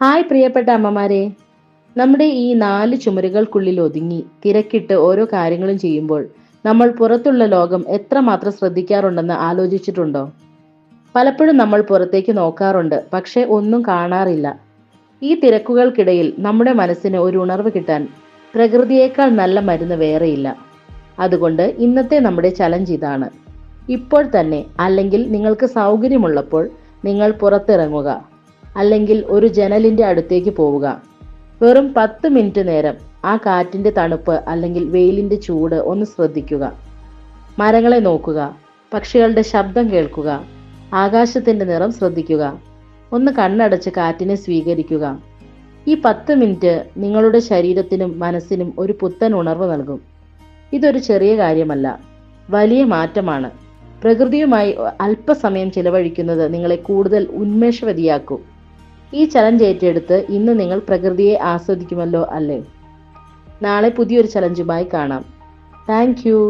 Hi പ്രിയപ്പെട്ട അമ്മമാരെ, നമ്മുടെ ഈ നാല് ചുമരുകൾക്കുള്ളിൽ ഒതുങ്ങി തിരക്കിട്ട് ഓരോ കാര്യങ്ങളും ചെയ്യുമ്പോൾ നമ്മൾ പുറത്തുള്ള ലോകം എത്രമാത്രം ശ്രദ്ധിക്കാറുണ്ടെന്ന് ആലോചിച്ചിട്ടുണ്ടോ? പലപ്പോഴും നമ്മൾ പുറത്തേക്ക് നോക്കാറുണ്ട്, പക്ഷെ ഒന്നും കാണാറില്ല. ഈ തിരക്കുകൾക്കിടയിൽ നമ്മുടെ മനസ്സിന് ഒരു ഉണർവ് കിട്ടാൻ പ്രകൃതിയേക്കാൾ നല്ല മരുന്ന് വേറെയില്ല. അതുകൊണ്ട് ഇന്നത്തെ നമ്മുടെ ചലഞ്ച് ഇതാണ്. ഇപ്പോൾ തന്നെ, അല്ലെങ്കിൽ നിങ്ങൾക്ക് സൗകര്യമുള്ളപ്പോൾ നിങ്ങൾ പുറത്തിറങ്ങുക, അല്ലെങ്കിൽ ഒരു ജനലിന്റെ അടുത്തേക്ക് പോവുക. വെറും 10 മിനിറ്റ് നേരം ആ കാറ്റിന്റെ തണുപ്പ് അല്ലെങ്കിൽ വെയിലിന്റെ ചൂട് ഒന്ന് ശ്രദ്ധിക്കുക. മരങ്ങളെ നോക്കുക, പക്ഷികളുടെ ശബ്ദം കേൾക്കുക, ആകാശത്തിന്റെ നിറം ശ്രദ്ധിക്കുക. ഒന്ന് കണ്ണടച്ച് കാറ്റിനെ സ്വീകരിക്കുക. ഈ 10 മിനിറ്റ് നിങ്ങളുടെ ശരീരത്തിനും മനസ്സിനും ഒരു പുത്തൻ ഉണർവ് നൽകും. ഇതൊരു ചെറിയ കാര്യമല്ല, വലിയ മാറ്റമാണ്. പ്രകൃതിയുമായി അല്പസമയം ചിലവഴിക്കുന്നത് നിങ്ങളെ കൂടുതൽ ഉന്മേഷവതിയാക്കും. ഈ ചലഞ്ച് ഏറ്റെടുത്ത് ഇന്ന് നിങ്ങൾ പ്രകൃതിയെ ആസ്വദിക്കുമല്ലോ, അല്ലേ? നാളെ പുതിയൊരു ചലഞ്ചുമായി കാണാം. Thank you.